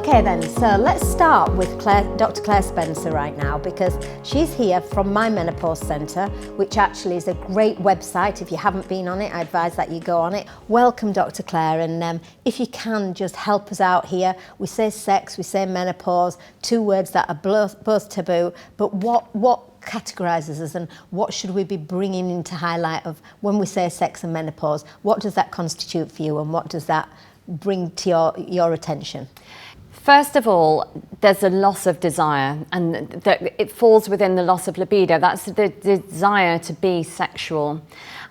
Okay then, so let's start with Dr. Claire Spencer right now, because she's here from my Menopause Centre, which actually is a great website. If you haven't been on it, I advise that you go on it. Welcome, Dr. Claire, and if you can, just help us out here. We say sex, we say menopause, two words that are both taboo, but what categorises us and what should we be bringing into highlight of when we say sex and menopause? What does that constitute for you, and what does that bring to your attention? First of all, there's a loss of desire, and it falls within the loss of libido. That's the desire to be sexual.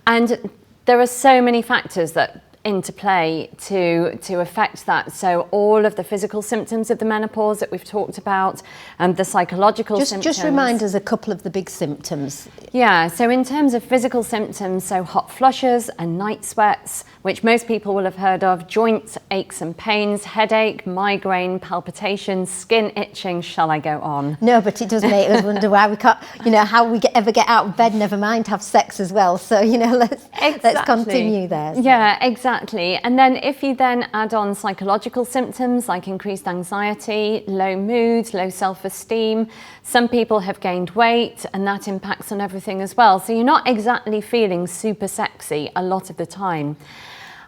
And there are so many factors that interplay to affect that. So all of the physical symptoms of the menopause that we've talked about, and the psychological symptoms. Just remind us a couple of the big symptoms. Yeah, so in terms of physical symptoms, so hot flushes and night sweats, which most people will have heard of, joint aches and pains, headache, migraine, palpitations, skin itching, shall I go on? No, but it does make us wonder why we can't, how we ever get out of bed, never mind have sex as well. So, let's continue there. So. Yeah, exactly. And then if you then add on psychological symptoms like increased anxiety, low mood, low self-esteem, some people have gained weight, and that impacts on everything as well. So you're not exactly feeling super sexy a lot of the time.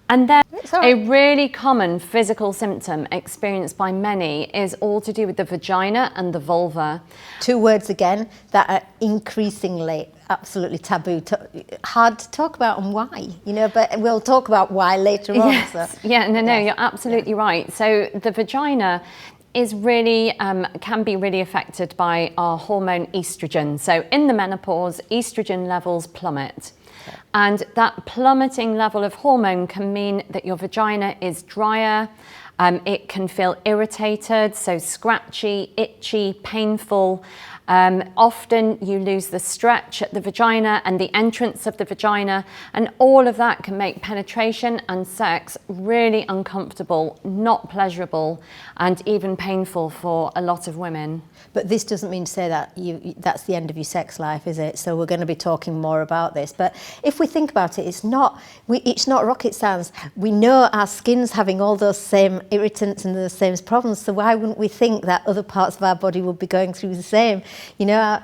And then a really common physical symptom experienced by many is all to do with the vagina and the vulva. Two words again that are increasingly absolutely taboo, hard to talk about, and why, but we'll talk about why later on. Yes. So. Yeah, no, you're absolutely right. So the vagina is really, can be really affected by our hormone estrogen. So in the menopause, estrogen levels plummet. And that plummeting level of hormone can mean that your vagina is drier, it can feel irritated, so scratchy, itchy, painful. Often you lose the stretch at the vagina and the entrance of the vagina, and all of that can make penetration and sex really uncomfortable, not pleasurable, and even painful for a lot of women. But this doesn't mean to say that that's the end of your sex life, is it? So we're going to be talking more about this. But if we think about it, it's not rocket science. We know our skin's having all those same irritants and those same problems, so why wouldn't we think that other parts of our body would be going through the same? I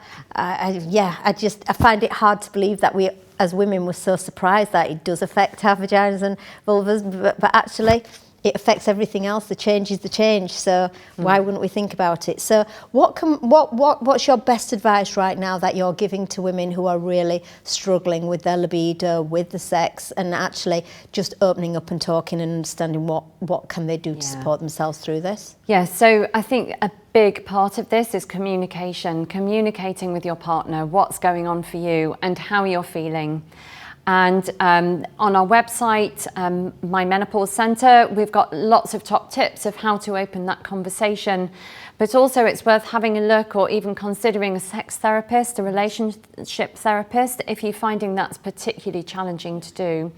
find it hard to believe that we, as women, were so surprised that it does affect our vaginas and vulvas, but actually it affects everything else. The change is the change, so why wouldn't we think about it? So what's your best advice right now that you're giving to women who are really struggling with their libido, with the sex, and actually just opening up and talking and understanding what can they do to support themselves through this? Yeah, so I think a big part of this is communicating with your partner what's going on for you and how you're feeling. And on our website, My Menopause Centre, we've got lots of top tips of how to open that conversation. But also it's worth having a look, or even considering a sex therapist, a relationship therapist, if you're finding that's particularly challenging to do.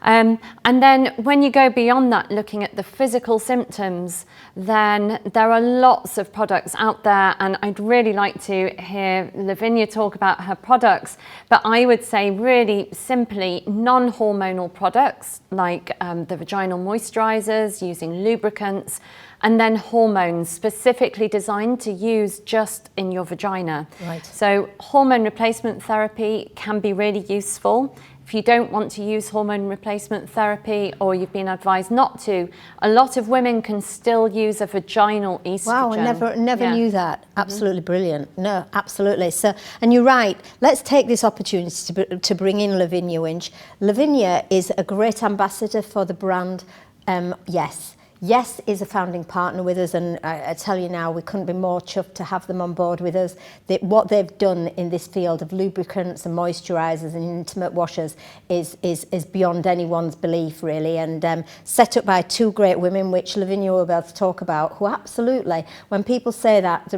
And then when you go beyond that, looking at the physical symptoms, then there are lots of products out there, and I'd really like to hear Lavinia talk about her products, but I would say really simply non-hormonal products like the vaginal moisturizers, using lubricants, and then hormones specifically designed to use just in your vagina. Right. So hormone replacement therapy can be really useful. If you don't want to use hormone replacement therapy, or you've been advised not to, a lot of women can still use a vaginal estrogen. Wow, I never knew that. Absolutely brilliant. No, absolutely. So, and you're right. Let's take this opportunity to bring in Lavinia Winch. Lavinia is a great ambassador for the brand Yes. Yes is a founding partner with us, and I tell you now, we couldn't be more chuffed to have them on board with us. What they've done in this field of lubricants and moisturisers and intimate washers is beyond anyone's belief, really, and set up by two great women, which Lavinia will be able to talk about, who absolutely, when people say that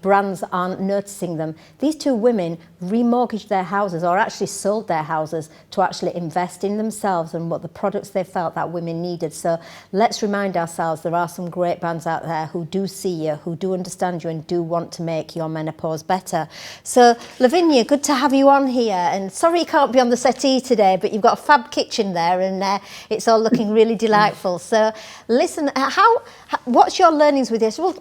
brands aren't noticing them, these two women remortgaged their houses, or actually sold their houses, to actually invest in themselves and what the products they felt that women needed. So let's remind ourselves there are some great brands out there who do see you, who do understand you and do want to make your menopause better. So Lavinia, good to have you on here, and sorry you can't be on the settee today, but you've got a fab kitchen there and it's all looking really delightful. So listen, what's your learnings with this? Well,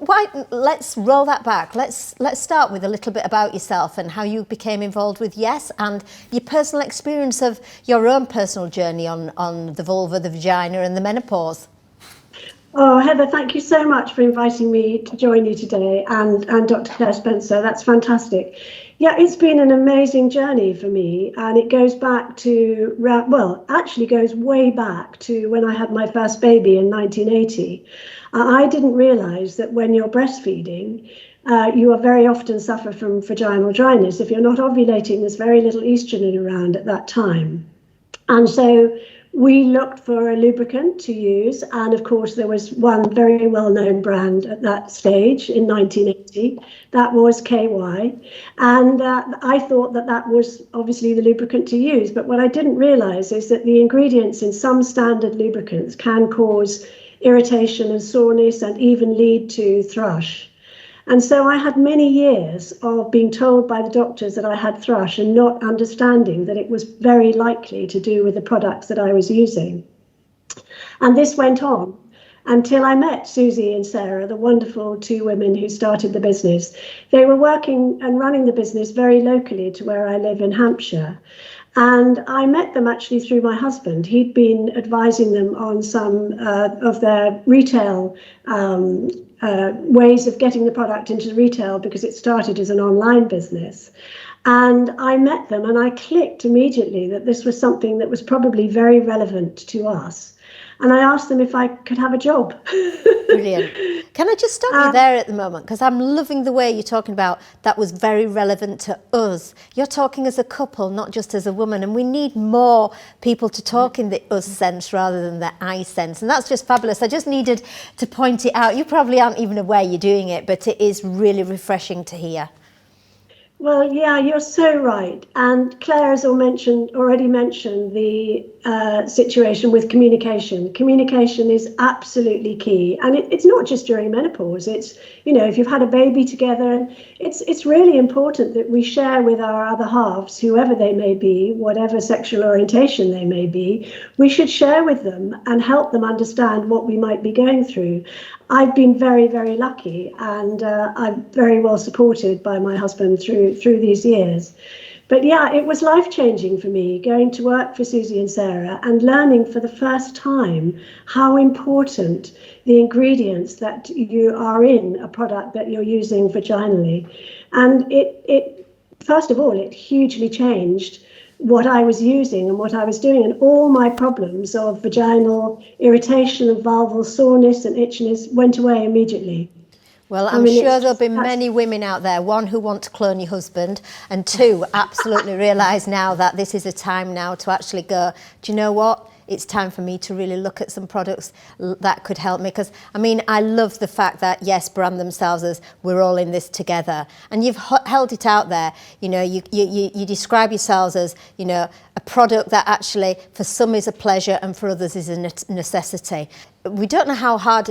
let's roll that back. Let's start with a little bit about yourself and how you became involved with Yes, and your personal experience of your own personal journey on the vulva, the vagina and the menopause. Oh, Heather, thank you so much for inviting me to join you today, and Dr. Claire Spencer. That's fantastic. Yeah, it's been an amazing journey for me, and it goes back to, well, actually goes way back to when I had my first baby in 1980. I didn't realise that when you're breastfeeding, you are very often suffer from vaginal dryness. If you're not ovulating, there's very little estrogen around at that time. And so we looked for a lubricant to use, and of course there was one very well-known brand at that stage in 1980. That was KY, and I thought that was obviously the lubricant to use. But what I didn't realise is that the ingredients in some standard lubricants can cause irritation and soreness and even lead to thrush. And so I had many years of being told by the doctors that I had thrush and not understanding that it was very likely to do with the products that I was using. And this went on until I met Susie and Sarah, the wonderful two women who started the business. They were working and running the business very locally to where I live in Hampshire. And I met them actually through my husband. He'd been advising them on some of their retail ways of getting the product into retail, because it started as an online business. And I met them and I clicked immediately that this was something that was probably very relevant to us. And I asked them if I could have a job. Brilliant. Can I just stop you there at the moment? Because I'm loving the way you're talking about that was very relevant to us. You're talking as a couple, not just as a woman. And we need more people to talk in the us sense rather than the I sense. And that's just fabulous. I just needed to point it out. You probably aren't even aware you're doing it, but it is really refreshing to hear. Well, yeah, you're so right. And Claire has already mentioned the situation with communication. Communication is absolutely key. And it's not just during menopause. It's, if you've had a baby together, it's really important that we share with our other halves, whoever they may be, whatever sexual orientation they may be, we should share with them and help them understand what we might be going through. I've been very, very lucky, and I'm very well supported by my husband through these years. But yeah, it was life-changing for me going to work for Susie and Sarah and learning for the first time how important the ingredients that you are in a product that you're using vaginally. And it first of all, it hugely changed what I was using and what I was doing, and all my problems of vaginal irritation and vulval soreness and itchiness went away immediately. Well, I'm sure there'll be many women out there, one, who want to clone your husband, and two, absolutely realise now that this is a time now to actually go, do you know what? It's time for me to really look at some products that could help me. Because, I love the fact that, yes, brand themselves as we're all in this together. And you've held it out there. You describe yourselves as, a product that actually for some is a pleasure and for others is a necessity. We don't know how hard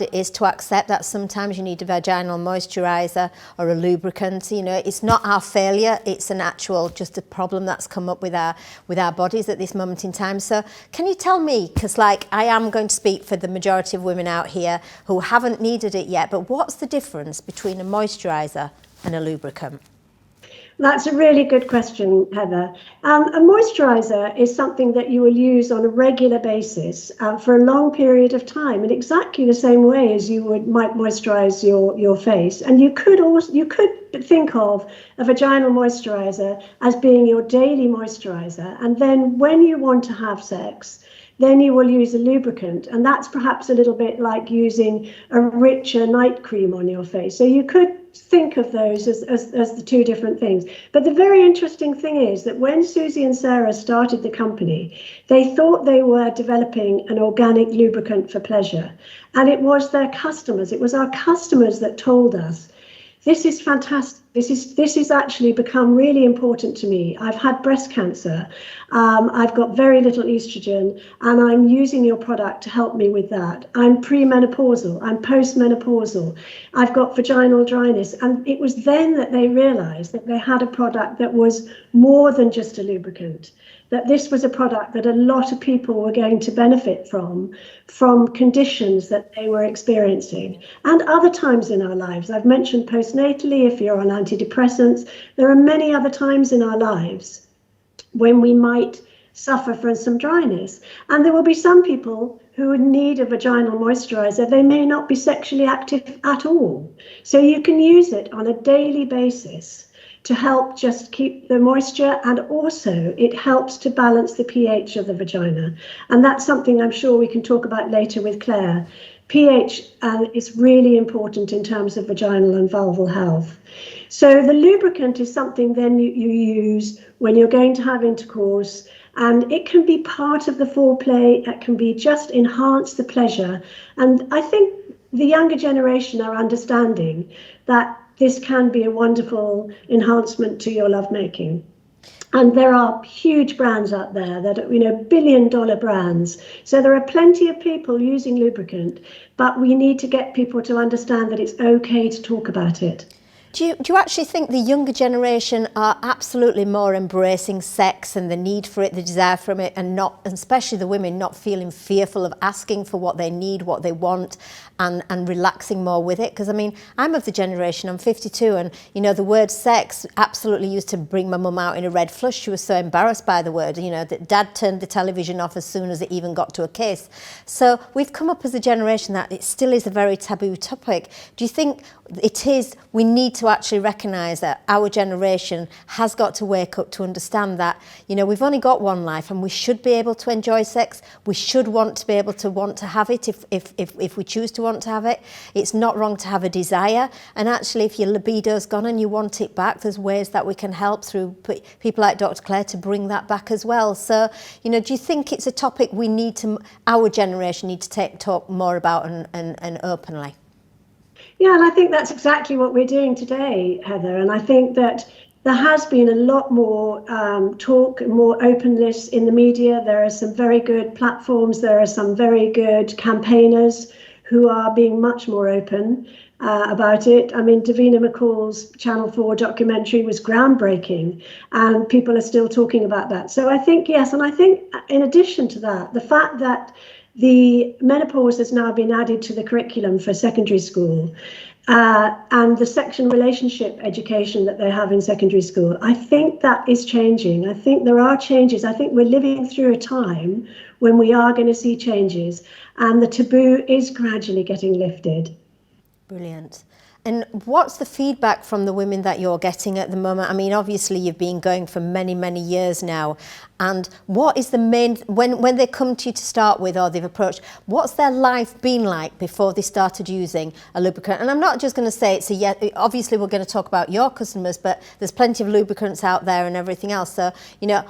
it is to accept that sometimes you need a vaginal moisturiser or a lubricant. It's not our failure, it's just a problem that's come up with our bodies at this moment in time. So can you tell me, because I am going to speak for the majority of women out here who haven't needed it yet, but what's the difference between a moisturiser and a lubricant? That's a really good question, Heather. A moisturiser is something that you will use on a regular basis for a long period of time, in exactly the same way as you might moisturise your face. And you could think of a vaginal moisturiser as being your daily moisturiser. And then when you want to have sex, then you will use a lubricant, and that's perhaps a little bit like using a richer night cream on your face. So you could think of those as the two different things. But the very interesting thing is that when Susie and Sarah started the company, they thought they were developing an organic lubricant for pleasure. And it was their customers, it was our customers that told us, this is fantastic. This is actually become really important to me. I've had breast cancer. I've got very little estrogen, and I'm using your product to help me with that. I'm premenopausal. I'm postmenopausal. I've got vaginal dryness. And it was then that they realized that they had a product that was more than just a lubricant, that this was a product that a lot of people were going to benefit from conditions that they were experiencing. And other times in our lives, I've mentioned postnatally, if you're on antidepressants, there are many other times in our lives when we might suffer from some dryness. And there will be some people who would need a vaginal moisturizer. They may not be sexually active at all. So you can use it on a daily basis to help just keep the moisture, and also it helps to balance the pH of the vagina. And that's something I'm sure we can talk about later with Claire. pH is really important in terms of vaginal and vulval health. So the lubricant is something then you use when you're going to have intercourse, and it can be part of the foreplay. It can be just enhance the pleasure. And I think the younger generation are understanding that this can be a wonderful enhancement to your lovemaking. And there are huge brands out there that are, billion-dollar brands. So there are plenty of people using lubricant, but we need to get people to understand that it's okay to talk about it. Do you actually think the younger generation are absolutely more embracing sex and the need for it, the desire from it, and especially the women, not feeling fearful of asking for what they need, what they want, and relaxing more with it? Because, I mean, I'm of the generation, I'm 52, and, the word sex absolutely used to bring my mum out in a red flush. She was so embarrassed by the word, that Dad turned the television off as soon as it even got to a kiss. So we've come up as a generation that it still is a very taboo topic. Do you think we need to actually recognise that our generation has got to wake up to understand that, we've only got one life, and we should be able to enjoy sex. We should want to be able to want to have it if we choose to want to have it. It's not wrong to have a desire. And actually, if your libido's gone and you want it back, there's ways that we can help through people like Dr. Claire to bring that back as well. So, do you think it's a topic our generation need to talk more about and openly? Yeah, and I think that's exactly what we're doing today, Heather. And I think that there has been a lot more talk and more openness in the media. There are some very good platforms. There are some very good campaigners who are being much more open about it. I mean, Davina McCall's Channel 4 documentary was groundbreaking, and people are still talking about that. So I think, yes, and I think in addition to that, the fact that the menopause has now been added to the curriculum for secondary school, and the sex and relationship education that they have in secondary school, I think that is changing. I think there are changes. I think we're living through a time when we are going to see changes, and the taboo is gradually getting lifted. Brilliant. And what's the feedback from the women that you're getting at the moment? I mean, obviously you've been going for many, many years now. And what is the main, when they come to you to start with, or they've approached, what's their life been like before they started using a lubricant? And I'm not just going to say it's obviously we're going to talk about your customers, but there's plenty of lubricants out there and everything else. So,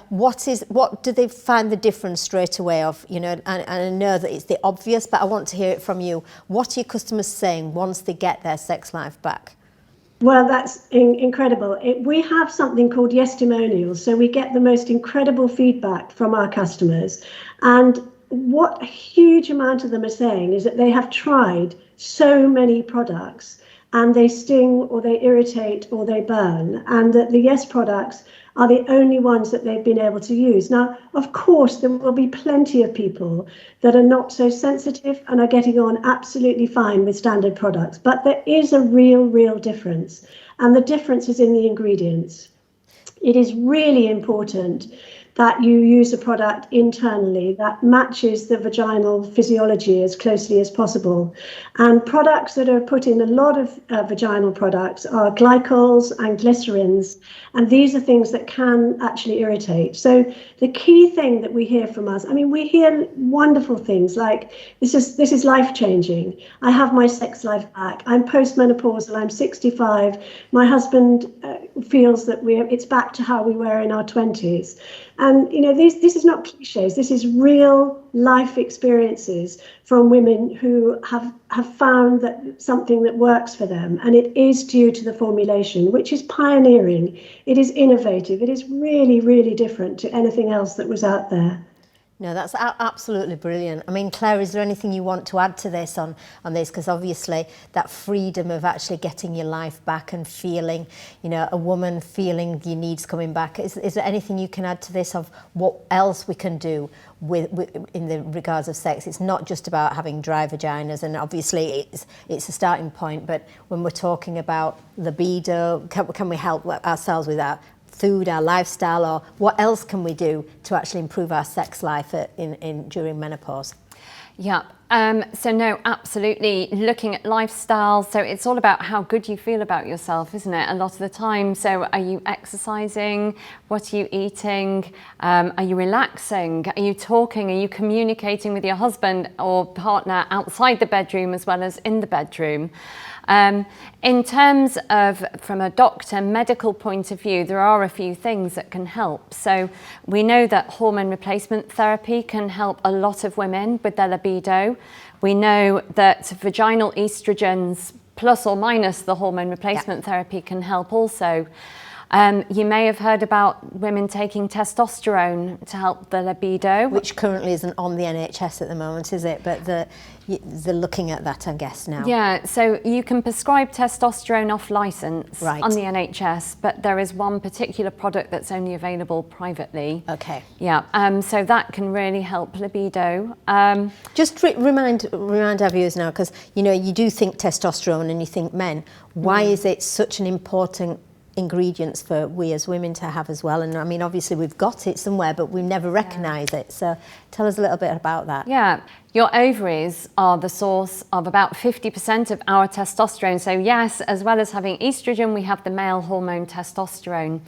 what do they find the difference straight away of, and I know that it's the obvious, but I want to hear it from you. What are your customers saying once they get their sex life back? Well, that's incredible. We have something called yes-testimonials, so we get the most incredible feedback from our customers. And what a huge amount of them are saying is that they have tried so many products and they sting or they irritate or they burn, and that the Yes products are the only ones that they've been able to use. Now, of course, there will be plenty of people that are not so sensitive and are getting on absolutely fine with standard products, but there is a real difference, and the difference is in the ingredients. It is really important that you use a product internally that matches the vaginal physiology as closely as possible. And products that are put in a lot of vaginal products are glycols and glycerins, and these are things that can actually irritate. So the key thing that we hear from us, I mean, we hear wonderful things like, this is life-changing. I have my sex life back. I'm postmenopausal, I'm 65. My husband feels that it's back to how we were in our 20s. And this is not cliches. This is real life experiences from women who have found that something that works for them, and it is due to the formulation, which is pioneering. It is innovative. It is really, really different to anything else that was out there. No, that's absolutely brilliant. I mean, Claire, is there anything you want to add to this on this? Because obviously that freedom of actually getting your life back and feeling, a woman feeling your needs coming back. Is there anything you can add to this of what else we can do with in the regards of sex? It's not just about having dry vaginas, and obviously it's a starting point. But when we're talking about libido, can we help ourselves with that? Food, our lifestyle, or what else can we do to actually improve our sex life during menopause? Yeah, so no, absolutely. Looking at lifestyle, so it's all about how good you feel about yourself, isn't it? A lot of the time. So are you exercising? What are you eating? Are you relaxing? Are you talking? Are you communicating with your husband or partner outside the bedroom as well as in the bedroom? In terms of, from a doctor medical point of view, there are a few things that can help. So we know that hormone replacement therapy can help a lot of women with their libido. We know that vaginal estrogens plus or minus the hormone replacement therapy can help also. You may have heard about women taking testosterone to help the libido. Which currently isn't on the NHS at the moment, is it? But they're looking at that, I guess, now. Yeah, so you can prescribe testosterone off licence on the NHS, but there is one particular product that's only available privately. Okay. Yeah, so that can really help libido. Just remind our viewers now, because, you do think testosterone and you think men. Why is it such an important ingredients for we as women to have as well? And I mean, obviously we've got it somewhere, but we never recognise it. So tell us a little bit about that. Yeah, your ovaries are the source of about 50% of our testosterone. So yes, as well as having estrogen, we have the male hormone testosterone.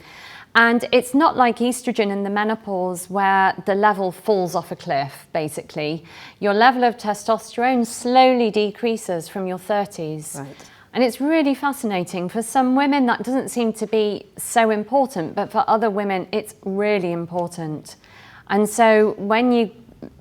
And it's not like estrogen in the menopause where the level falls off a cliff, basically. Your level of testosterone slowly decreases from your 30s. Right. And it's really fascinating. For some women, that doesn't seem to be so important, but for other women, it's really important. And so when you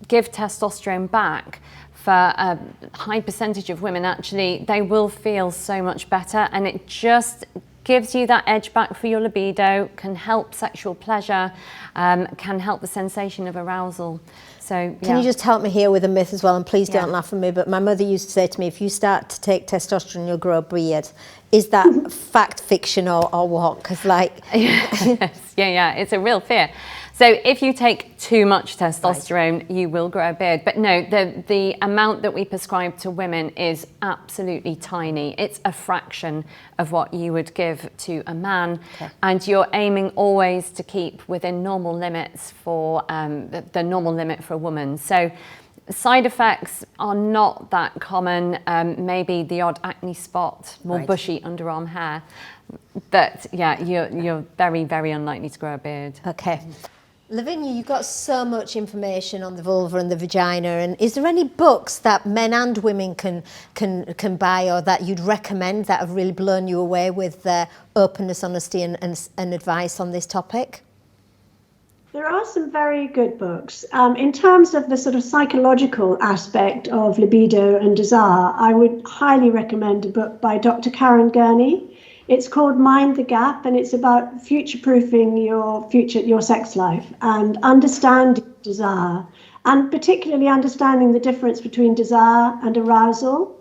give testosterone back, for a high percentage of women, actually, they will feel so much better. And it just gives you that edge back for your libido, can help sexual pleasure, can help the sensation of arousal. So, Can you just help me here with a myth as well? And please don't laugh at me, but my mother used to say to me, if you start to take testosterone, you'll grow a beard. Is that fact, fiction, or what? Because Yes, yeah, it's a real fear. So if you take too much testosterone, you will grow a beard. But no, the amount that we prescribe to women is absolutely tiny. It's a fraction of what you would give to a man. Okay. And you're aiming always to keep within normal limits for the normal limit for a woman. So side effects are not that common. Maybe the odd acne spot, more bushy underarm hair. But yeah, you're very, very unlikely to grow a beard. Okay. Lavinia, you've got so much information on the vulva and the vagina, and is there any books that men and women can buy or that you'd recommend that have really blown you away with their openness, honesty and advice on this topic? There are some very good books. In terms of the sort of psychological aspect of libido and desire, I would highly recommend a book by Dr. Karen Gurney. It's called Mind the Gap, and it's about future-proofing your sex life and understanding desire, and particularly understanding the difference between desire and arousal.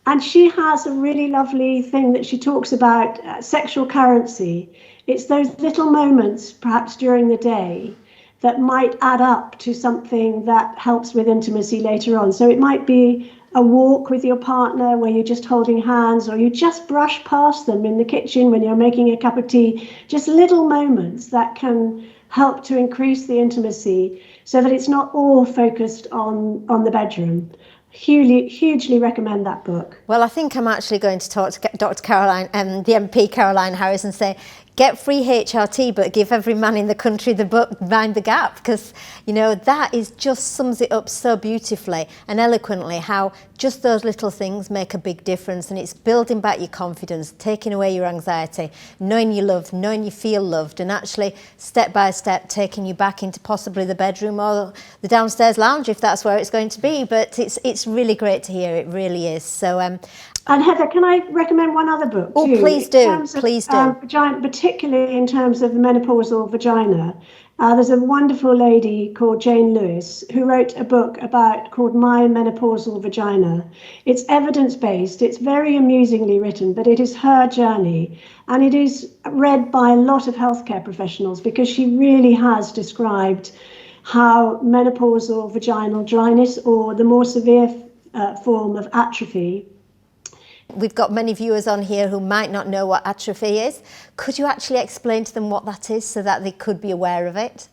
And she has a really lovely thing that she talks about, sexual currency. It's those little moments, perhaps during the day, that might add up to something that helps with intimacy later on. So it might be a walk with your partner where you're just holding hands, or you just brush past them in the kitchen when you're making a cup of tea. Just little moments that can help to increase the intimacy so that it's not all focused on the bedroom. Hugely recommend that book. Well, I think I'm actually going to talk to Dr. Caroline, the MP Caroline Harris, and say, get free HRT, but give every man in the country the book Mind the Gap, because, you know, that is just sums it up so beautifully and eloquently, how just those little things make a big difference. And it's building back your confidence, taking away your anxiety, knowing you're loved, knowing you feel loved, and actually step by step taking you back into possibly the bedroom or the downstairs lounge if that's where it's going to be. But it's really great to hear, it really is. So and Heather, can I recommend one other book too? Oh, please do, please do. Vagina, particularly in terms of the menopausal vagina. There's a wonderful lady called Jane Lewis who wrote a book called My Menopausal Vagina. It's evidence-based, it's very amusingly written, but it is her journey. And it is read by a lot of healthcare professionals because she really has described how menopausal vaginal dryness, or the more severe form of atrophy. We've got many viewers on here who might not know what atrophy is. Could you actually explain to them what that is so that they could be aware of it?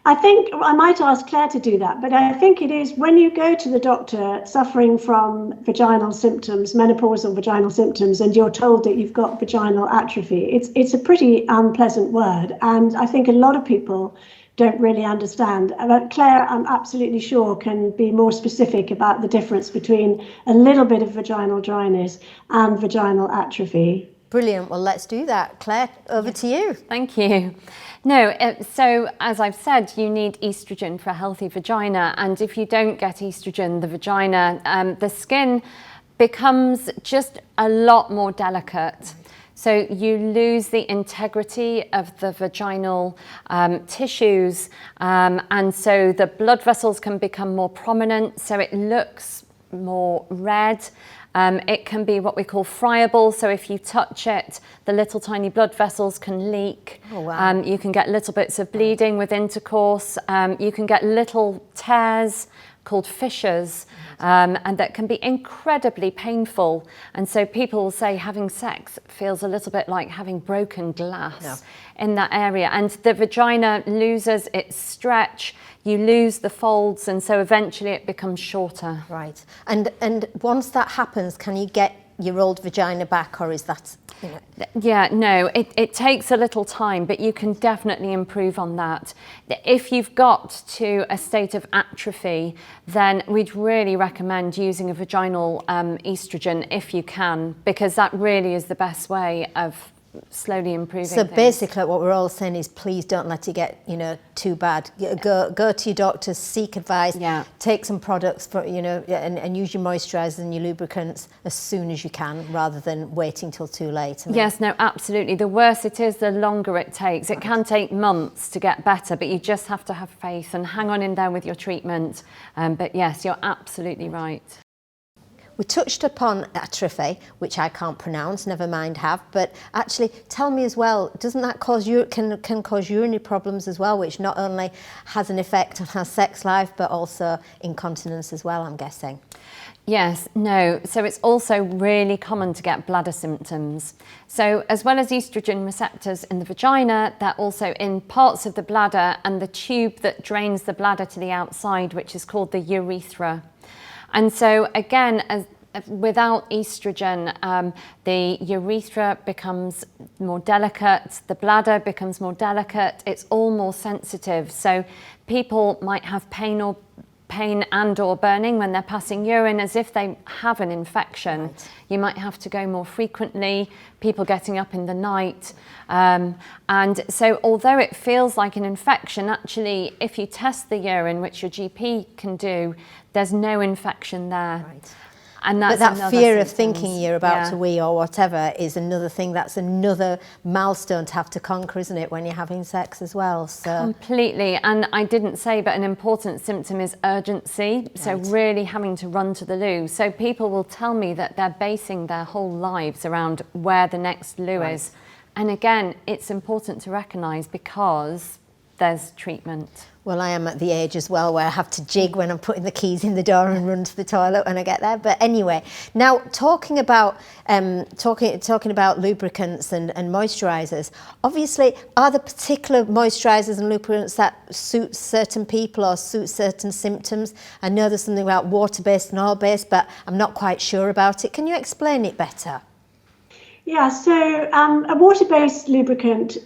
I think I might ask Claire to do that, but I think it is when you go to the doctor suffering from vaginal symptoms, menopausal vaginal symptoms, and you're told that you've got vaginal atrophy, it's a pretty unpleasant word. And I think a lot of people don't really understand. But Claire, I'm absolutely sure, can be more specific about the difference between a little bit of vaginal dryness and vaginal atrophy. Brilliant. Well, let's do that. Claire, over to you. Thank you. No, so as I've said, you need estrogen for a healthy vagina. And if you don't get estrogen, the vagina, the skin becomes just a lot more delicate. So you lose the integrity of the vaginal tissues, and so the blood vessels can become more prominent, so it looks more red. It can be what we call friable, so if you touch it, the little tiny blood vessels can leak. Oh, wow. You can get little bits of bleeding with intercourse. You can get little tears called fissures, and that can be incredibly painful. And so people will say having sex feels a little bit like having broken glass in that area. And the vagina loses its stretch, you lose the folds, and so eventually it becomes shorter. Right. And once that happens, can you get your old vagina back, or is that, you know? Yeah, no, it takes a little time, but you can definitely improve on that. If you've got to a state of atrophy, then we'd really recommend using a vaginal estrogen if you can, because that really is the best way of slowly improving So things. basically what we're all saying is, please don't let it get, you know, too bad. Go to your doctor, seek advice, take some products for, you know, and use your moisturisers and your lubricants as soon as you can, rather than waiting till too late. Yes, no, absolutely. The worse it is, the longer it takes. It can take months to get better, but you just have to have faith and hang on in there with your treatment. But yes, you're absolutely right. We touched upon atrophy, which I can't pronounce, never mind have, but actually tell me as well, doesn't that cause can cause urinary problems as well, which not only has an effect on our sex life, but also incontinence as well, I'm guessing? Yes, no. So it's also really common to get bladder symptoms. So as well as estrogen receptors in the vagina, they're also in parts of the bladder and the tube that drains the bladder to the outside, which is called the urethra. And so again, without estrogen, the urethra becomes more delicate, the bladder becomes more delicate, it's all more sensitive. So people might have pain and or burning when they're passing urine, as if they have an infection. Right. You might have to go more frequently, people getting up in the night. And so although it feels like an infection, actually, if you test the urine, which your GP can do, there's no infection there. Right. And that's but that fear symptoms. Of thinking you're about to wee or whatever is another thing, that's another milestone to have to conquer, isn't it, when you're having sex as well? So completely. And I didn't say, but an important symptom is urgency. Right. So really having to run to the loo. So people will tell me that they're basing their whole lives around where the next loo is. And again, it's important to recognise, because there's treatment. Well, I am at the age as well where I have to jig when I'm putting the keys in the door and run to the toilet when I get there. But anyway, now talking about lubricants and moisturisers, obviously, are there particular moisturisers and lubricants that suit certain people or suit certain symptoms? I know there's something about water-based and oil-based, but I'm not quite sure about it. Can you explain it better? Yeah, so a water-based lubricant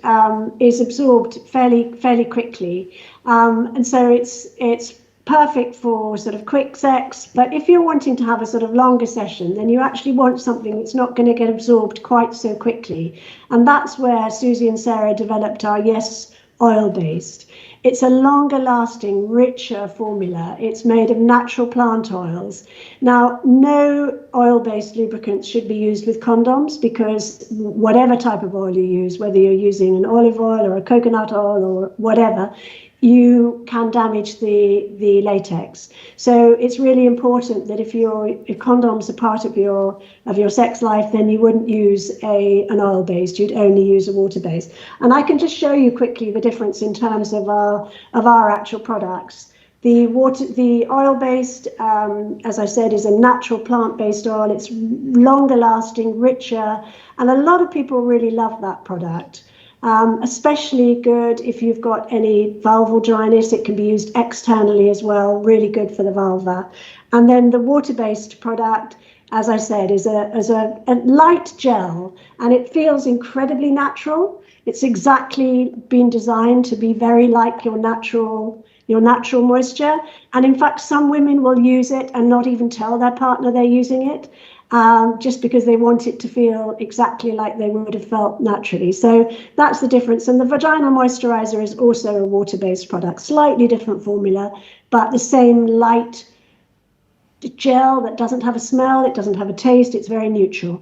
is absorbed fairly quickly, and so it's perfect for sort of quick sex. But if you're wanting to have a sort of longer session, then you actually want something that's not going to get absorbed quite so quickly, and that's where Susie and Sarah developed our Yes oil-based. It's a longer lasting, richer formula. It's made of natural plant oils. Now, no oil-based lubricants should be used with condoms, because whatever type of oil you use, whether you're using an olive oil or a coconut oil or whatever, you can damage the latex. So it's really important that if condoms are part of your sex life, then you wouldn't use an oil-based, you'd only use a water-based. And I can just show you quickly the difference in terms of our actual products. The oil-based, as I said, is a natural plant-based oil. It's longer lasting, richer, and a lot of people really love that product. Especially good if you've got any vulval dryness. It can be used externally as well, really good for the vulva. And then the water-based product, as I said, is a light gel, and it feels incredibly natural. It's exactly been designed to be very like your natural moisture. And in fact, some women will use it and not even tell their partner they're using it, just because they want it to feel exactly like they would have felt naturally. So that's the difference. And the vaginal moisturizer is also a water-based product, slightly different formula, but the same light gel that doesn't have a smell, it doesn't have a taste, it's very neutral.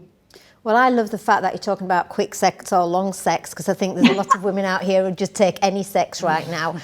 Well, I love the fact that you're talking about quick sex or long sex, because I think there's a lot of women out here who just take any sex right now.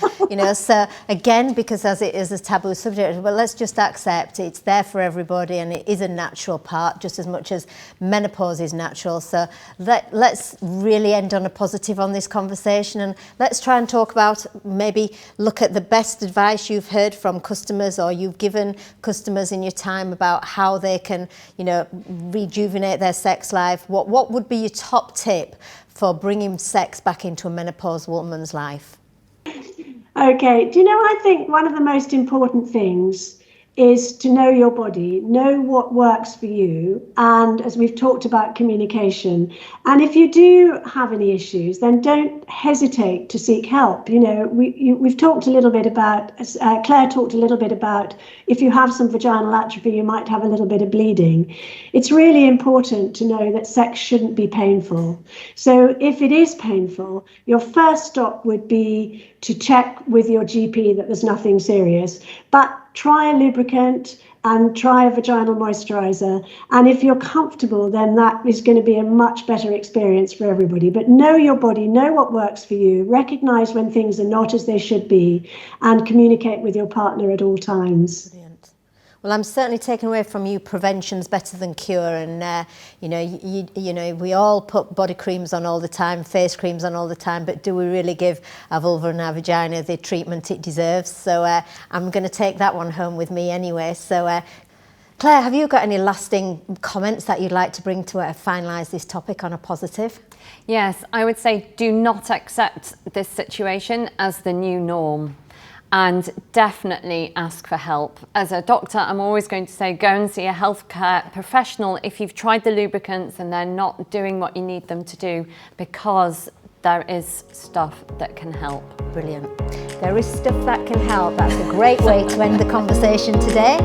So again, because as it is a taboo subject, well, let's just accept it's there for everybody, and it is a natural part just as much as menopause is natural. So let's really end on a positive on this conversation, and let's try and talk about, maybe look at the best advice you've heard from customers or you've given customers in your time about how they can, rejuvenate their sex life. What would be your top tip for bringing sex back into a menopause woman's life? Okay, I think one of the most important things is to know your body, know what works for you, and as we've talked about, communication. And if you do have any issues, then don't hesitate to seek help. We've talked a little bit about, Claire talked a little bit about, if you have some vaginal atrophy, you might have a little bit of bleeding. It's really important to know that sex shouldn't be painful. So if it is painful, your first stop would be to check with your GP that there's nothing serious. But try a lubricant and try a vaginal moisturizer. And if you're comfortable, then that is going to be a much better experience for everybody. But know your body, know what works for you, recognize when things are not as they should be, and communicate with your partner at all times. Brilliant. Well, I'm certainly taking away from you prevention's better than cure, and we all put body creams on all the time, face creams on all the time, but do we really give our vulva and our vagina the treatment it deserves? So I'm going to take that one home with me anyway. So Claire, have you got any lasting comments that you'd like to bring to finalise this topic on a positive? Yes, I would say do not accept this situation as the new norm. And definitely ask for help. As a doctor, I'm always going to say, go and see a healthcare professional if you've tried the lubricants and they're not doing what you need them to do, because there is stuff that can help. Brilliant. There is stuff that can help. That's a great way to end the conversation today.